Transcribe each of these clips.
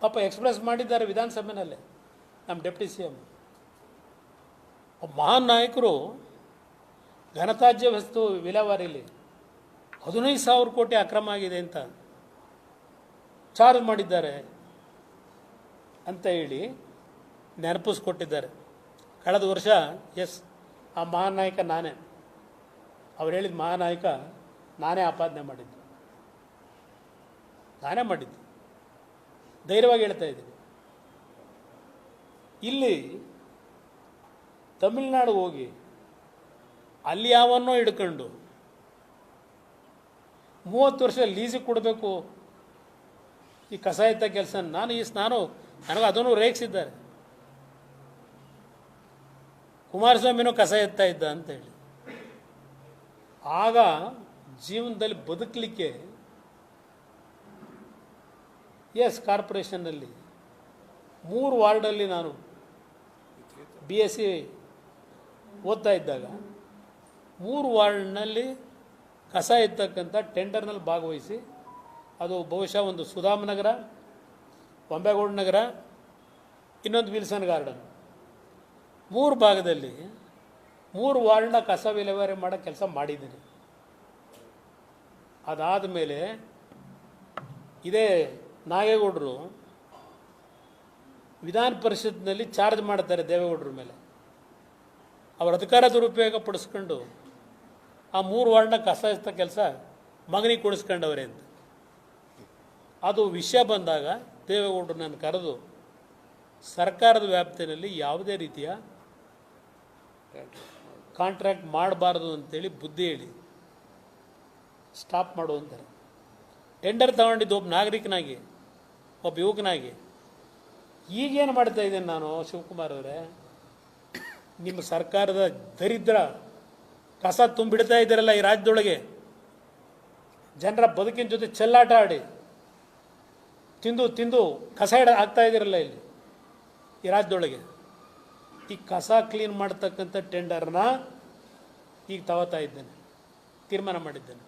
ಪಾಪ ಎಕ್ಸ್ಪ್ರೆಸ್ ಮಾಡಿದ್ದಾರೆ ವಿಧಾನಸಭೆಯಲ್ಲೇ ನಮ್ಮ ಡೆಪ್ಟಿ ಸಿ ಎಂ. ಮಹಾನ್ ನಾಯಕರು ಘನತ್ಯಾಜ್ಯ ವಸ್ತು ವಿಲೇವಾರಿಯಲ್ಲಿ 15,000 ಕೋಟಿ ಅಕ್ರಮ ಆಗಿದೆ ಅಂತ ಚಾರ್ಜ್ ಮಾಡಿದ್ದಾರೆ ಅಂತ ಹೇಳಿ ನೆನಪಿಸ್ಕೊಟ್ಟಿದ್ದಾರೆ. ಕಳೆದ ವರ್ಷ ಆ ಮಹಾನ್ ನಾಯಕ ನಾನೇ, ಅವ್ರು ಹೇಳಿದ ಮಹಾನಾಯಕ ನಾನೇ ಆಪಾದನೆ ಮಾಡಿದ್ದು, ಧೈರ್ಯವಾಗಿ ಹೇಳ್ತಾ ಇದ್ದೀನಿ. ಇಲ್ಲಿ ತಮಿಳುನಾಡು ಹೋಗಿ ಅಲ್ಲಿ ಯಾವನ್ನೋ ಹಿಡ್ಕೊಂಡು 30 ವರ್ಷ ಲೀಸಿಗೆ ಕೊಡಬೇಕು ಈ ಕಸ ಎತ್ತ ಕೆಲಸ. ನನಗೆ ಅದನ್ನು ರೇಗಿಸಿದ್ದಾರೆ. ಕುಮಾರಸ್ವಾಮಿನೂ ಕಸ ಎತ್ತಾ ಇದ್ದ ಅಂತ ಹೇಳಿ. ಆಗ ಜೀವನದಲ್ಲಿ ಬದುಕಲಿಕ್ಕೆ ಕಾರ್ಪೊರೇಷನ್ನಲ್ಲಿ 3 ವಾರ್ಡಲ್ಲಿ ನಾನು BSc ಓದ್ತಾ ಇದ್ದಾಗ 3 ವಾರ್ಡ್ನಲ್ಲಿ ಕಸ ಎತ್ತಕ್ಕಂಥ ಟೆಂಡರ್ನಲ್ಲಿ ಭಾಗವಹಿಸಿ, ಅದು ಬಹುಶಃ ಒಂದು ಸುಧಾಮ ನಗರ, ವಂಬೇಗೌಡ ನಗರ, ಇನ್ನೊಂದು ವಿಲ್ಸನ್ ಗಾರ್ಡನ್, 3 ಭಾಗದಲ್ಲಿ 3 ವಾರ್ಡ್ನ ಕಸ ವಿಲೇವಾರಿ ಮಾಡೋ ಕೆಲಸ ಮಾಡಿದ್ದೀನಿ. ಅದಾದ ಮೇಲೆ ಇದೇ ನಾಗೇಗೌಡರು ವಿಧಾನ ಪರಿಷತ್ನಲ್ಲಿ ಚಾರ್ಜ್ ಮಾಡ್ತಾರೆ ದೇವೇಗೌಡರ ಮೇಲೆ. ಅವರ ಅಧಿಕಾರ ದುರುಪಯೋಗ ಪಡಿಸ್ಕೊಂಡು ಆ 3 ವಾರ್ಡ್ನ ಕಸ ಎತ್ತ ಕೆಲಸ ಮಗನಿಗೆ ಕೊಡಿಸ್ಕೊಂಡವ್ರೆ ಅಂತ. ಅದು ವಿಷಯ ಬಂದಾಗ ದೇವೇಗೌಡರು ನಾನು ಕರೆದು ಸರ್ಕಾರದ ವ್ಯಾಪ್ತಿಯಲ್ಲಿ ಯಾವುದೇ ರೀತಿಯ ಕಾಂಟ್ರಾಕ್ಟ್ ಮಾಡಬಾರ್ದು ಅಂತೇಳಿ ಬುದ್ಧಿ ಹೇಳಿ ಸ್ಟಾಪ್ ಮಾಡು ಅಂತಾರೆ. ಟೆಂಡರ್ ತಗೊಂಡಿದ್ದು ಒಬ್ಬ ನಾಗರಿಕನಾಗಿ, ಒಬ್ಬ ಯುವಕನಾಗಿ. ಈಗೇನು ಮಾಡ್ತಾ ಇದ್ದೇನೆ ನಾನು, ಶಿವಕುಮಾರ್ ಅವರೇ, ನಿಮ್ಮ ಸರ್ಕಾರದ ದರಿದ್ರ ಕಸ ತುಂಬಿಡ್ತಾ ಇದ್ದೀರಲ್ಲ ಈ ರಾಜ್ಯದೊಳಗೆ, ಜನರ ಬದುಕಿನ ಜೊತೆ ಚೆಲ್ಲಾಟ ಆಡಿ ತಿಂದು ಕಸ ಆಗ್ತಾ ಇದ್ದೀರಲ್ಲ ಇಲ್ಲಿ ಈ ರಾಜ್ಯದೊಳಗೆ. ಈ ಕಸ ಕ್ಲೀನ್ ಮಾಡ್ತಕ್ಕಂಥ ಟೆಂಡರ್ನ ಈಗ ತಗೋತಾ ಇದ್ದೇನೆ, ತೀರ್ಮಾನ ಮಾಡಿದ್ದೇನೆ.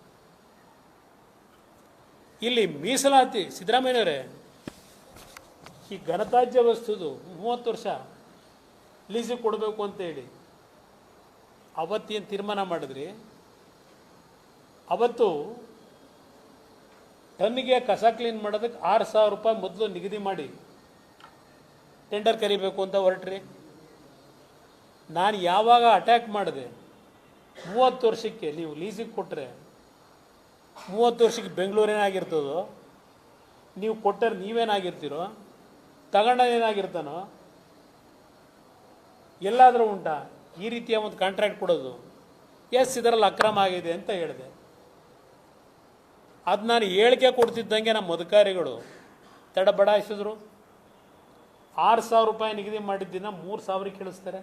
ಇಲ್ಲಿ ಮೀಸಲಾತಿ ಸಿದ್ದರಾಮಯ್ಯನವರೇ, ಈ ಘನತ್ಯಾಜ್ಯ ವಸ್ತುದು 30 ವರ್ಷ ಲೀಸಿಗೆ ಕೊಡಬೇಕು ಅಂತೇಳಿ ಅವತ್ತೇನು ತೀರ್ಮಾನ ಮಾಡಿದ್ರಿ, ಅವತ್ತು ಟನ್ನಿಗೆ ಕಸ ಕ್ಲೀನ್ ಮಾಡೋದಕ್ಕೆ 6,000 ರೂಪಾಯಿ ಮೊದಲು ನಿಗದಿ ಮಾಡಿ ಟೆಂಡರ್ ಕರಿಬೇಕು ಅಂತ ಹೊರಟ್ರಿ. ನಾನು ಯಾವಾಗ ಅಟ್ಯಾಕ್ ಮಾಡಿದೆ, 30 ವರ್ಷಕ್ಕೆ ನೀವು ಲೀಸಿಗೆ ಕೊಟ್ಟರೆ 30 ವರ್ಷಕ್ಕೆ ಬೆಂಗಳೂರೇನಾಗಿರ್ತದೋ, ನೀವು ಕೊಟ್ಟರೆ ನೀವೇನಾಗಿರ್ತೀರೋ, ತಗೊಂಡೇನಾಗಿರ್ತಾನೋ, ಎಲ್ಲಾದರೂ ಉಂಟಾ ಈ ರೀತಿಯ ಒಂದು ಕಾಂಟ್ರಾಕ್ಟ್ ಕೊಡೋದು? ಇದರಲ್ಲಿ ಅಕ್ರಮ ಆಗಿದೆ ಅಂತ ಹೇಳಿದೆ. ಅದು ನಾನು ಹೇಳಿಕೆ ಕೊಡ್ತಿದ್ದಂಗೆ ನಮ್ಮ ಅಧಿಕಾರಿಗಳು ತಡಬಡಾಯಿಸಿದ್ರು. 6,000 ರೂಪಾಯಿ ನಿಗದಿ ಮಾಡಿದ್ದನ್ನು 3,000 ಕೇಳಿಸ್ತಾರೆ.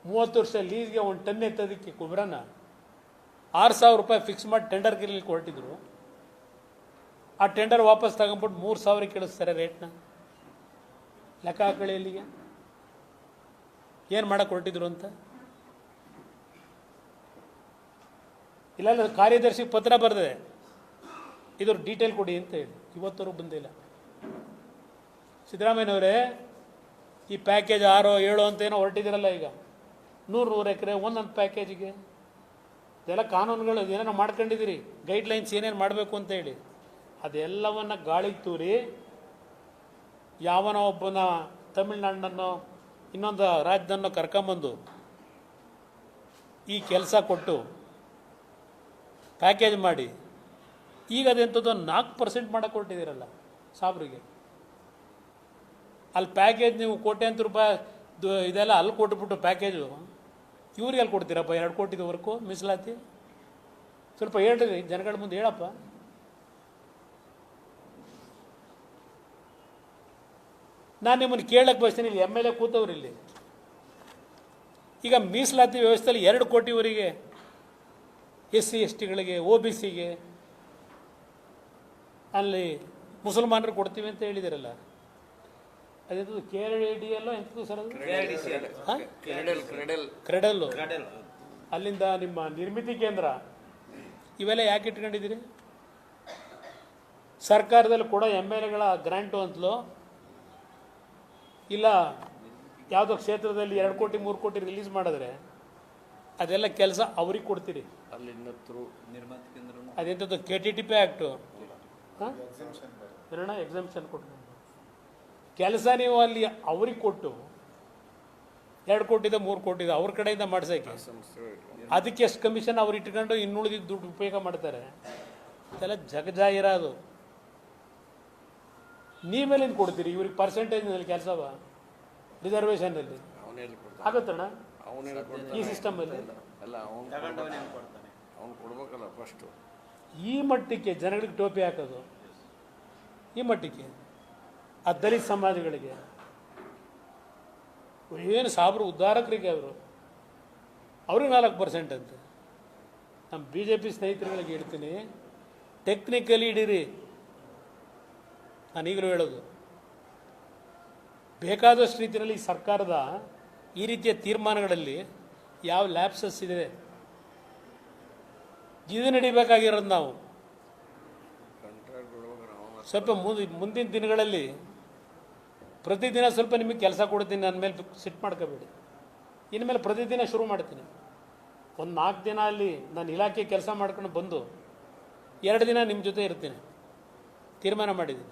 30 ವರ್ಷ ಲೀಸ್ಗೆ 1 ಟನ್ ಎತ್ತೋದಕ್ಕೆ ಗೊಬ್ಬರನ 6,000 ರೂಪಾಯಿ ಫಿಕ್ಸ್ ಮಾಡಿ ಟೆಂಡರ್ ಗಿರಲಿಕ್ಕೆ ಹೊರಟಿದ್ರು. ಆ ಟೆಂಡರ್ ವಾಪಸ್ ತಗೊಂಡ್ಬಿಟ್ಟು 3,000 ಕೇಳಿಸ್ತಾರೆ ರೇಟ್ನ. ಲೆಕ್ಕ ಹಾಕೊಳ್ಳಿ ಇಲ್ಲಿಗೆ ಏನು ಮಾಡಕ್ಕೆ ಹೊರಟಿದ್ರು ಅಂತ. ಇಲ್ಲ ಕಾರ್ಯದರ್ಶಿ ಪತ್ರ ಬರೆದಿದೆ, ಇದ್ರ ಡೀಟೇಲ್ ಕೊಡಿ ಅಂತ ಹೇಳಿ. ಇವತ್ತವರೆಗೂ ಬಂದಿಲ್ಲ. ಸಿದ್ದರಾಮಯ್ಯನವರೇ, ಈ ಪ್ಯಾಕೇಜ್ 6, 7 ಅಂತ ಏನೋ ಹೊರಟಿದ್ದೀರಲ್ಲ ಈಗ, 100 ಎಕರೆ ಒಂದೊಂದು ಪ್ಯಾಕೇಜಿಗೆ. ಇದೆಲ್ಲ ಕಾನೂನುಗಳು ಏನೇನೋ ಮಾಡ್ಕೊಂಡಿದ್ದೀರಿ, ಗೈಡ್ಲೈನ್ಸ್ ಏನೇನು ಮಾಡಬೇಕು ಅಂತ ಹೇಳಿ. ಅದೆಲ್ಲವನ್ನು ಗಾಳಿಗೆ ತೂರಿ ಯಾವನೋ ಒಬ್ಬನ ತಮಿಳ್ನಾಡನ್ನೋ ಇನ್ನೊಂದು ರಾಜ್ಯದನ್ನೋ ಕರ್ಕೊಂಬಂದು ಈ ಕೆಲಸ ಕೊಟ್ಟು ಪ್ಯಾಕೇಜ್ ಮಾಡಿ ಈಗ ಅದೆಂಥದ್ದು 4% ಮಾಡಕ್ಕೆ ಹೊರಟಿದ್ದೀರಲ್ಲ ಸಾಬ್ರಿಗೆ. ಅಲ್ಲಿ ಪ್ಯಾಕೇಜ್ ನೀವು ಕೋಟ್ಯಾಂತರ ರೂಪಾಯಿ ಇದೆಲ್ಲ ಅಲ್ಲಿ ಕೊಟ್ಬಿಟ್ಟು ಪ್ಯಾಕೇಜು ಇವ್ರಿಗೆ ಅಲ್ಲಿ ಕೊಡ್ತೀರಪ್ಪ 2 ಕೋಟಿದವರೆಗೂ ಮೀಸಲಾತಿ. ಸ್ವಲ್ಪ ಹೇಳ್ರಿ ಜನಗಳ ಮುಂದೆ ಹೇಳಪ್ಪ. ನಾನು ನಿಮ್ಮನ್ನು ಕೇಳಕ್ಕೆ ಬಯಸ್ತೀನಿ, ಇಲ್ಲಿ MLA ಕೂತವ್ರು ಇಲ್ಲಿ. ಈಗ ಮೀಸಲಾತಿ ವ್ಯವಸ್ಥೆಯಲ್ಲಿ 2 ಕೋಟಿವರೆಗೆ SC STಗಳಿಗೆ, OBCಗೆ, ಅಲ್ಲಿ ಮುಸಲ್ಮಾನರು ಕೊಡ್ತೀವಿ ಅಂತ ಹೇಳಿದಿರಲ್ಲ. ಅದೇಂಥದ್ದು KRDL ಎಂಥದ್ದು ಸರ್ ಅದು? ಕ್ರೆಡಲ್ಲು. ಅಲ್ಲಿಂದ ನಿಮ್ಮ ನಿರ್ಮಿತಿ ಕೇಂದ್ರ, ಇವೆಲ್ಲ ಯಾಕೆ ಇಟ್ಕೊಂಡಿದ್ದೀರಿ? ಸರ್ಕಾರದಲ್ಲಿ ಕೂಡ MLAಗಳ ಗ್ರ್ಯಾಂಟು ಅಂತಲೋ ಇಲ್ಲ ಯಾವುದೋ ಕ್ಷೇತ್ರದಲ್ಲಿ 2 ಕೋಟಿ 3 ಕೋಟಿ ರಿಲೀಸ್ ಮಾಡಿದ್ರೆ ಅದೆಲ್ಲ ಕೆಲಸ ಅವ್ರಿಗೆ ಕೊಡ್ತೀರಿ. ಅಲ್ಲಿ ಅದೆಂಥದ್ದು KTTP ಆ್ಯಕ್ಟು ಎಕ್ಸಮ್ಷನ್ ಕೊಟ್ಟು ಕೆಲಸ ನೀವು ಅಲ್ಲಿ ಅವ್ರಿಗೆ ಕೊಟ್ಟು 2 ಕೋಟಿದ 3 ಕೋಟಿದ ಅವ್ರ ಕಡೆಯಿಂದ ಮಾಡ್ಸೋಕ್ಕೆ ಅದಕ್ಕೆ ಎಷ್ಟು ಕಮಿಷನ್ ಅವ್ರು ಇಟ್ಕೊಂಡು ಇನ್ನುಳಿದಿದ್ದು ದುಡ್ಡು ಉಪಯೋಗ ಮಾಡ್ತಾರೆ. ಅದೆಲ್ಲ ಜಗಜಾಹಿರ ಅದು. ನೀವೆಲ್ಲಿಂದ ಕೊಡ್ತೀರಿ ಇವ್ರಿಗೆ ಪರ್ಸೆಂಟೇಜ್ನಲ್ಲಿ ಕೆಲಸವ ರಿಸರ್ವೇಷನಲ್ಲಿ ಆಗುತ್ತಣ್ಣ ಈ ಸಿಸ್ಟಮಲ್ಲಿ? ಈ ಮಟ್ಟಕ್ಕೆ ಜನಗಳಿಗೆ ಟೋಪಿ ಹಾಕೋದು, ಈ ಮಟ್ಟಕ್ಕೆ ಆ ದಲಿತ ಸಮಾಜಗಳಿಗೆ ಏನು ಸಾಬ್ರು ಉದ್ಧಾರಕರಿಗೆ ಅವ್ರಿಗೆ 4% ಅಂತೆ. ನಮ್ಮ BJP ಸ್ನೇಹಿತರುಗಳಿಗೆ ಹೇಳ್ತೀನಿ, ಟೆಕ್ನಿಕಲಿ ಹಿಡೀರಿ. ನಾನು ಈಗಲೂ ಹೇಳೋದು, ಬೇಕಾದಷ್ಟು ರೀತಿಯಲ್ಲಿ ಸರ್ಕಾರದ ಈ ರೀತಿಯ ತೀರ್ಮಾನಗಳಲ್ಲಿ ಯಾವ ಲ್ಯಾಪ್ಸಸ್ ಇದೆ ಇದು ನಡಿಬೇಕಾಗಿರೋದು. ನಾವು ಸ್ವಲ್ಪ ಮುಂದಿನ ದಿನಗಳಲ್ಲಿ ಪ್ರತಿದಿನ ಸ್ವಲ್ಪ ನಿಮಗೆ ಕೆಲಸ ಕೊಡ್ತೀನಿ, ನನ್ನ ಮೇಲೆ ಸಿಟ್ಟು ಮಾಡ್ಕೋಬೇಡಿ. ಇನ್ಮೇಲೆ ಪ್ರತಿದಿನ ಶುರು ಮಾಡ್ತೀನಿ. ಒಂದು 4 ದಿನ ಅಲ್ಲಿ ನಾನು ಇಲಾಖೆ ಕೆಲಸ ಮಾಡ್ಕೊಂಡು ಬಂದು 2 ದಿನ ನಿಮ್ಮ ಜೊತೆ ಇರ್ತೀನಿ, ತೀರ್ಮಾನ ಮಾಡಿದ್ದೀನಿ.